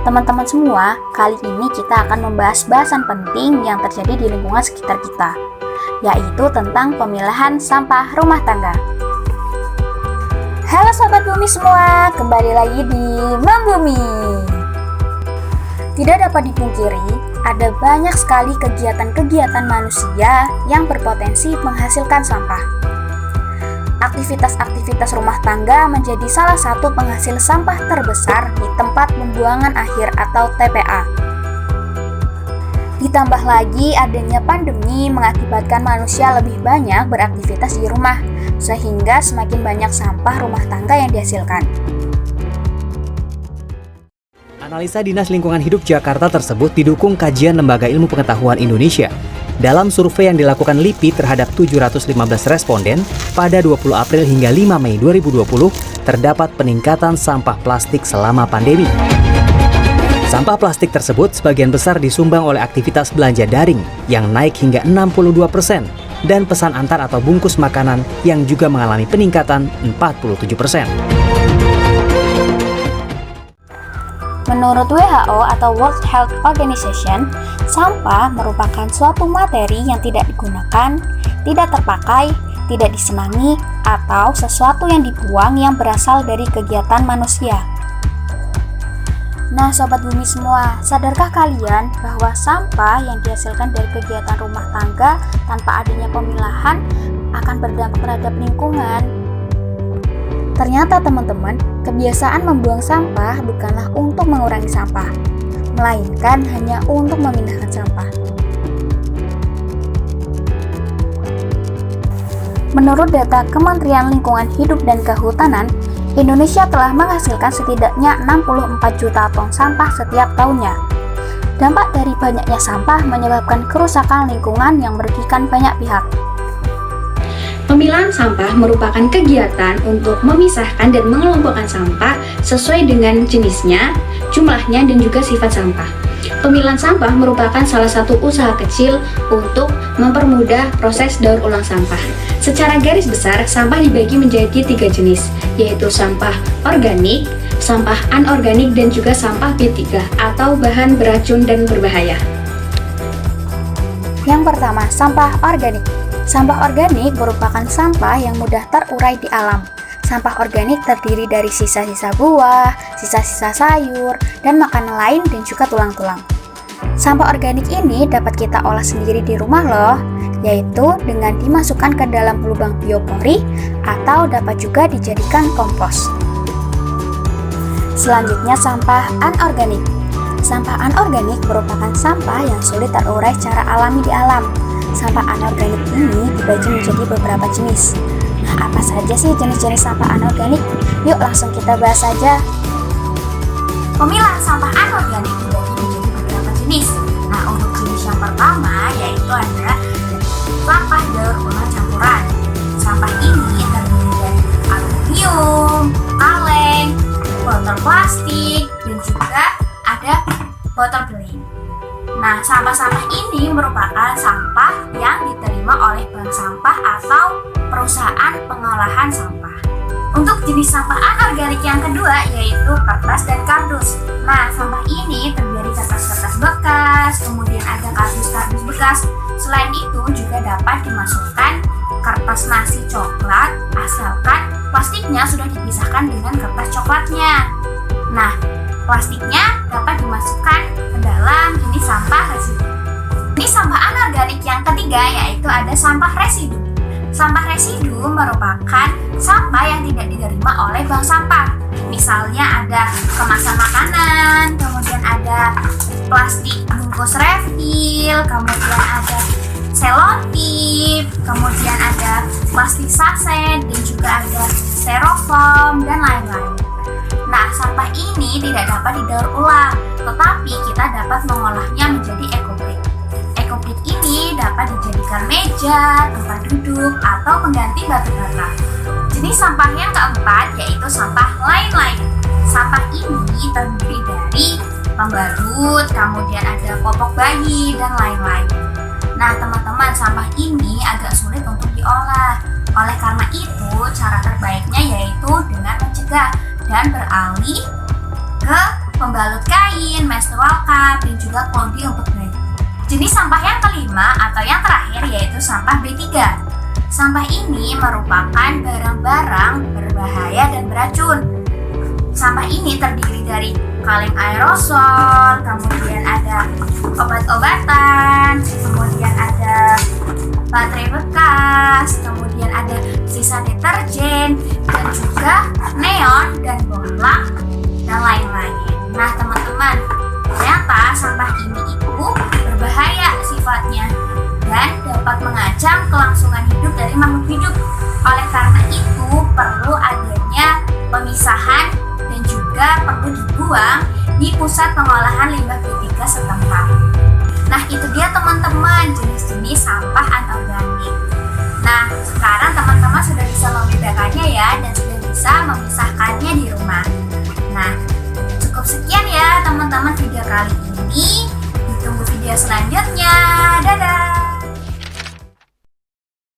Teman-teman semua, kali ini kita akan membahas bahasan penting yang terjadi di lingkungan sekitar kita, yaitu tentang pemilahan sampah rumah tangga. Halo Sobat Bumi semua, kembali lagi di Membumi. Tidak dapat dipungkiri, ada banyak sekali kegiatan-kegiatan manusia yang berpotensi menghasilkan sampah. Aktivitas-aktivitas rumah tangga menjadi salah satu penghasil sampah terbesar di tempat pembuangan akhir atau TPA. Ditambah lagi adanya pandemi mengakibatkan manusia lebih banyak beraktivitas di rumah, sehingga semakin banyak sampah rumah tangga yang dihasilkan. Analisa Dinas Lingkungan Hidup Jakarta tersebut didukung kajian Lembaga Ilmu Pengetahuan Indonesia. Dalam survei yang dilakukan LIPI terhadap 715 responden pada 20 April hingga 5 Mei 2020, terdapat peningkatan sampah plastik selama pandemi. Sampah plastik tersebut sebagian besar disumbang oleh aktivitas belanja daring yang naik hingga 62% dan pesan antar atau bungkus makanan yang juga mengalami peningkatan 47%. Menurut WHO atau World Health Organization, sampah merupakan suatu materi yang tidak digunakan, tidak terpakai, tidak disenangi, atau sesuatu yang dibuang yang berasal dari kegiatan manusia. Nah, Sobat Bumi semua, sadarkah kalian bahwa sampah yang dihasilkan dari kegiatan rumah tangga tanpa adanya pemilahan akan berdampak terhadap lingkungan? Ternyata teman-teman, kebiasaan membuang sampah bukanlah untuk mengurangi sampah, melainkan hanya untuk memindahkan sampah. Menurut data Kementerian Lingkungan Hidup dan Kehutanan, Indonesia telah menghasilkan setidaknya 64 juta ton sampah setiap tahunnya. Dampak dari banyaknya sampah menyebabkan kerusakan lingkungan yang merugikan banyak pihak. Pemilahan sampah merupakan kegiatan untuk memisahkan dan mengelompokkan sampah sesuai dengan jenisnya, jumlahnya, dan juga sifat sampah. Pemilahan sampah merupakan salah satu usaha kecil untuk mempermudah proses daur ulang sampah. Secara garis besar, sampah dibagi menjadi 3 jenis, yaitu sampah organik, sampah anorganik, dan juga sampah B3 atau bahan beracun dan berbahaya. Yang pertama, sampah organik. Sampah organik merupakan sampah yang mudah terurai di alam. Sampah organik terdiri dari sisa-sisa buah, sisa-sisa sayur, dan makanan lain dan juga tulang-tulang. Sampah organik ini dapat kita olah sendiri di rumah loh, yaitu dengan dimasukkan ke dalam lubang biopori atau dapat juga dijadikan kompos. Selanjutnya, sampah anorganik. Sampah anorganik merupakan sampah yang sulit terurai secara alami di alam. Sampah anorganik ini dibagi menjadi beberapa jenis. Nah, apa saja sih jenis-jenis sampah anorganik? Yuk langsung kita bahas saja. Pemilahan sampah anorganik dibagi menjadi beberapa jenis. Nah, untuk jenis yang pertama yaitu ada sampah daur ulang campuran. Sampah ini terdiri dari aluminium, kaleng, botol plastik, dan juga ada botol beling. Nah, sampah-sampah ini merupakan sampah yang diterima oleh bank sampah atau perusahaan pengolahan sampah. Untuk jenis sampah anorganik yang kedua yaitu kertas dan kardus. Nah, sampah ini terdiri kertas-kertas bekas, kemudian ada kardus-kardus bekas. Selain itu juga dapat dimasukkan kertas nasi coklat asalkan plastiknya sudah dipisahkan dengan kertas coklatnya. Nah, plastiknya dapat dimasukkan ke dalam jenis sampah residu. Ini sampah anorganik yang ketiga yaitu ada sampah residu. Sampah residu merupakan sampah yang tidak diterima oleh bank sampah. Misalnya ada kemasan makanan, kemudian ada plastik bungkus refill, kemudian ada selotip, kemudian ada plastik saset, dan juga ada styrofoam dan lain-lain. Nah, sampah ini tidak dapat didaur ulang, tetapi kita dapat mengolahnya menjadi ekobrik. Ekobrik ini dapat dijadikan meja, tempat duduk, atau pengganti batu bata. Jenis sampah yang keempat yaitu sampah lain-lain. Sampah ini terdiri dari pembalut, kemudian ada popok bayi, dan lain-lain. Nah, teman-teman, sampah ini agak sulit untuk diolah. Oleh karena itu, cara terbaiknya yaitu dengan mencegah dan beralih ke pembalut kain, menstrual cup, dan juga clothing untuk bayi. Jenis sampah yang kelima atau yang terakhir yaitu sampah B3. Sampah ini merupakan barang-barang berbahaya dan beracun. Sampah ini terdiri dari kaleng aerosol, kemudian ada obat-obatan, kemudian ada baterai bekas, kemudian ada sisa deterjen, dan juga neon dan bola dan lain-lain. Nah teman-teman, ternyata sampah ini itu berbahaya sifatnya dan dapat mengancam kelangsungan hidup dari makhluk hidup. Oleh karena itu perlu adanya pemisahan dan juga perlu dibuang di pusat pengolahan limbah B3 setempat. Nah itu dia teman-teman jenis-jenis sampah anorganik. Nah sekarang teman-teman sudah bisa membedakannya ya dan sudah bisa memisahkannya di rumah. Nah cukup sekian ya teman-teman video kali ini. Ditunggu video selanjutnya.